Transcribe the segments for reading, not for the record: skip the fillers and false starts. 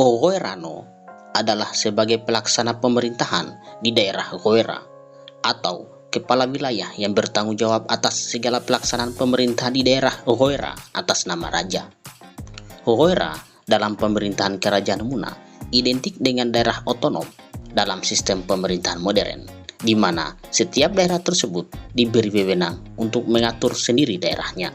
Kogoerano adalah sebagai pelaksana pemerintahan di daerah Goera atau kepala wilayah yang bertanggung jawab atas segala pelaksanaan pemerintahan di daerah Goera atas nama raja. Goera dalam pemerintahan Kerajaan Muna identik dengan daerah otonom dalam sistem pemerintahan modern, di mana setiap daerah tersebut diberi wewenang untuk mengatur sendiri daerahnya.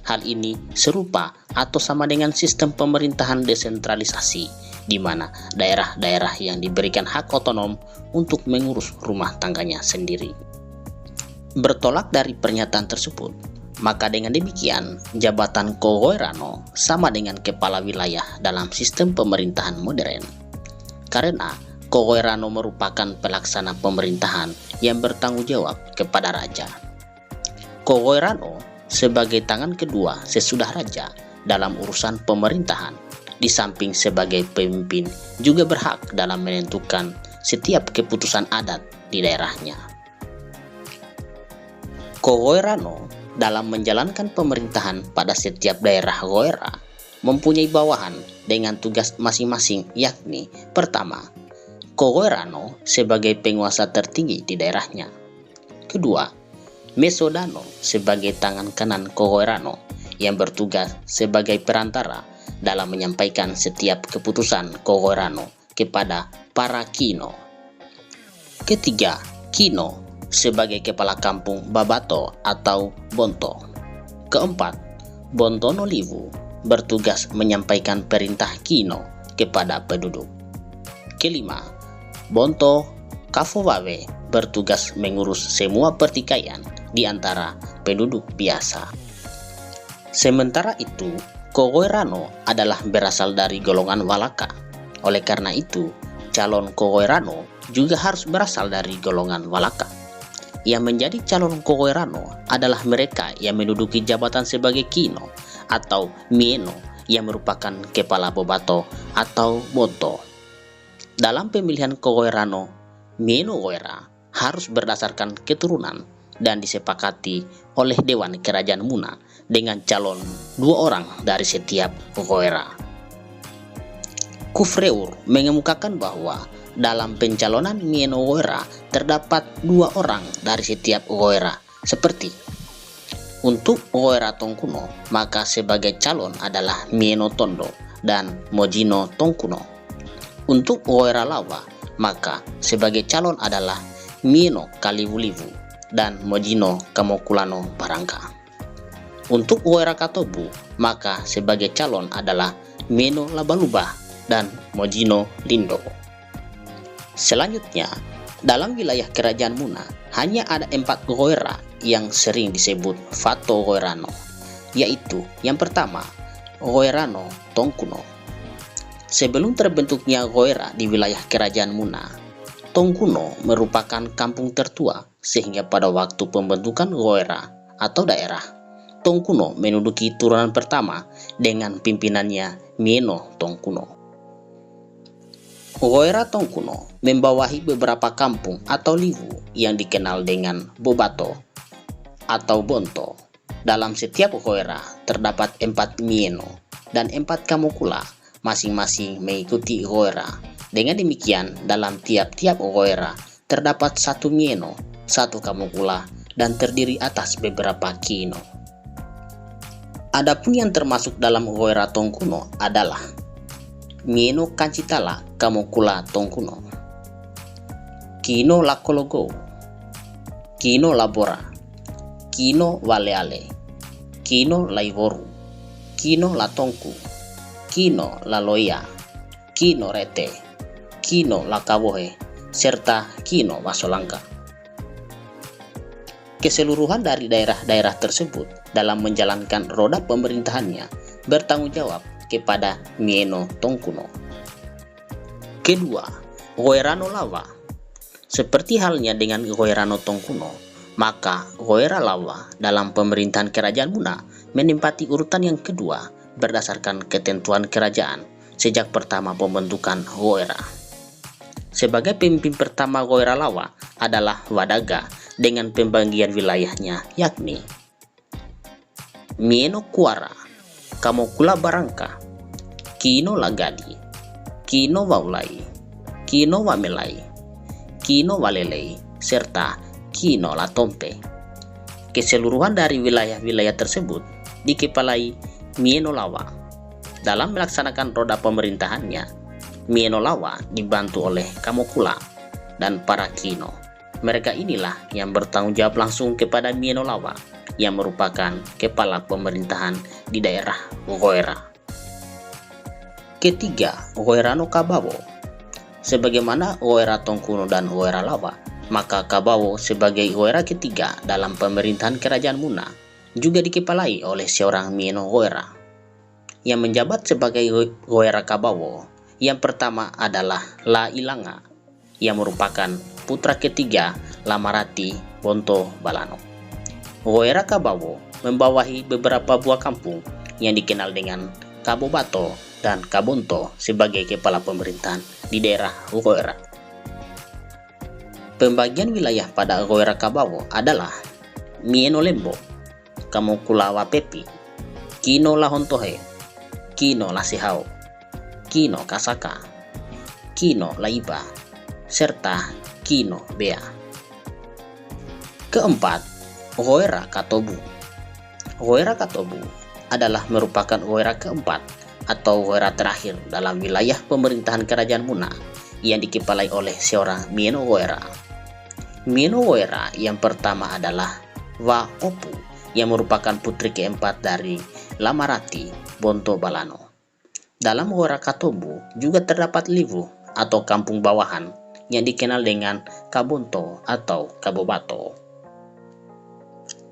Hal ini serupa atau sama dengan sistem pemerintahan desentralisasi, di mana daerah-daerah yang diberikan hak otonom untuk mengurus rumah tangganya sendiri. Bertolak dari pernyataan tersebut, maka dengan demikian jabatan Kogoerano sama dengan kepala wilayah dalam sistem pemerintahan modern, karena Kogoerano merupakan pelaksana pemerintahan yang bertanggung jawab kepada raja. Kogoerano sebagai tangan kedua sesudah raja dalam urusan pemerintahan, di samping sebagai pemimpin juga berhak dalam menentukan setiap keputusan adat di daerahnya. Kogoerano dalam menjalankan pemerintahan pada setiap daerah Goera mempunyai bawahan dengan tugas masing-masing, yakni pertama, Kogoerano sebagai penguasa tertinggi di daerahnya. Kedua, Mesodano sebagai tangan kanan Kogoerano yang bertugas sebagai perantara dalam menyampaikan setiap keputusan Kogoerano kepada para Kino. Ketiga, Kino sebagai kepala kampung Babato atau Bonto. Keempat, Bontono Livu bertugas menyampaikan perintah Kino kepada penduduk. Kelima, Bonto Kafowawe bertugas mengurus semua pertikaian di antara penduduk biasa. Sementara itu, Kogoerano adalah berasal dari golongan Walaka. Oleh karena itu, calon Kogoerano juga harus berasal dari golongan Walaka. Yang menjadi calon Kogoerano adalah mereka yang menduduki jabatan sebagai Kino atau Mieno yang merupakan kepala Bobato atau Bonto. Dalam pemilihan Kogoerano, Mieno Goera harus berdasarkan keturunan dan disepakati oleh Dewan Kerajaan Muna dengan calon 2 orang dari setiap Goera. Kufreur mengemukakan bahwa dalam pencalonan Mieno Goera terdapat 2 orang dari setiap Goera, seperti untuk Goera Tongkuno, maka sebagai calon adalah Mieno Tondo dan Mojino Tongkuno. Untuk Goera Lawa, maka sebagai calon adalah Mieno Kaliwuliwu dan Mojino Kamokulano Barangka. Untuk Goera Katobu, maka sebagai calon adalah Mieno Labalubah dan Mojino Lindo. Selanjutnya, dalam wilayah Kerajaan Muna hanya ada 4 Goera yang sering disebut Fato Goerano, yaitu yang pertama, Goerano Tongkuno. Sebelum terbentuknya Goera di wilayah Kerajaan Muna, Tongkuno merupakan kampung tertua, sehingga pada waktu pembentukan Goera atau daerah, Tongkuno menduduki turunan pertama dengan pimpinannya Mieno Tongkuno. Goera Tongkuno membawahi beberapa kampung atau liwu yang dikenal dengan Bobato atau Bonto. Dalam setiap Goera terdapat 4 Mieno dan 4 Kamokula, masing-masing mengikuti Goera. Dengan demikian, dalam tiap-tiap Goera terdapat 1 Mieno, 1 Kamokula, dan terdiri atas beberapa Kino. Adapun yang termasuk dalam Goera Tongkuno adalah Mieno Kancitala Kamokula Tongkuno, Kino Lakologo, Kino Labora, Kino Waleale, Kino Laivoru, Kino Latongku, Kino Laloya, Kino Rete, Kino Lakawohe, serta Kino Wasolangka. Keseluruhan dari daerah-daerah tersebut dalam menjalankan roda pemerintahannya bertanggung jawab kepada Mieno Tongkuno. Kedua, Goerano Lawa. Seperti halnya dengan Goerano Tongkuno, maka Goera Lawa dalam pemerintahan Kerajaan Muna menempati urutan yang kedua berdasarkan ketentuan kerajaan sejak pertama pembentukan Goera. Sebagai pemimpin pertama Goera Lawa adalah Wadaga dengan pembagian wilayahnya, yakni Mieno Kuara, Kamokula Barangka, Kino Lagadi, Kino Waulai, Kino Wamelai, Kino Walelei, serta Kino Latompe. Keseluruhan dari wilayah-wilayah tersebut dikepalai Mieno Lawa. Dalam melaksanakan roda pemerintahannya, Mieno Lawa dibantu oleh Kamokula dan para Kino. Mereka inilah yang bertanggung jawab langsung kepada Mieno Lawa yang merupakan kepala pemerintahan di daerah Goera. Ketiga, Goera no Kabawo. Sebagaimana Goera Tongkuno dan Goera Lawa, maka Kabawo sebagai Goera ketiga dalam pemerintahan kerajaan Muna juga dikepalai oleh seorang Mieno Goera. Yang menjabat sebagai Goera Kabawo yang pertama adalah La Ilanga, yang merupakan putra ketiga Lamarati Bonto Balano. Goera Kabawo membawahi beberapa buah kampung yang dikenal dengan Kabobato dan Kabonto sebagai kepala pemerintahan di daerah Goera. Pembagian wilayah pada Goera Kabawo adalah Mieno Lembo, Kamokula Wapepi, Kino Lahontohe, Kino Lasihau, Kino Kasaka, Kino Laiba, serta Kino Bea. Keempat, Goera Katobu. Goera Katobu adalah merupakan Goera keempat atau Goera terakhir dalam wilayah pemerintahan kerajaan Muna yang dikepalai oleh seorang Mieno Goera. Mieno Goera yang pertama adalah Wa Opu, yang merupakan putri keempat dari Lamarati Bonto Balano. Dalam Goera Katobu juga terdapat Livu atau kampung bawahan yang dikenal dengan Kabonto atau Kabobato.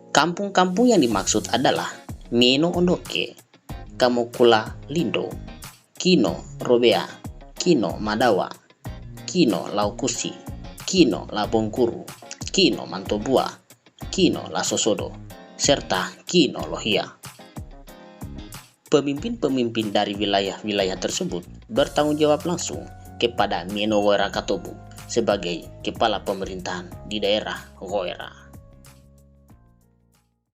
Kampung-kampung yang dimaksud adalah Mieno Ondoke, Kamokula Lindo, Kino Robea, Kino Madawa, Kino Laukusi, Kino Labongkuru, Kino Mantobua, Kino Lasosodo, serta Kino Lohia. Pemimpin-pemimpin dari wilayah-wilayah tersebut bertanggung jawab langsung kepada Mieno Goera Katobu sebagai kepala pemerintahan di daerah Goera.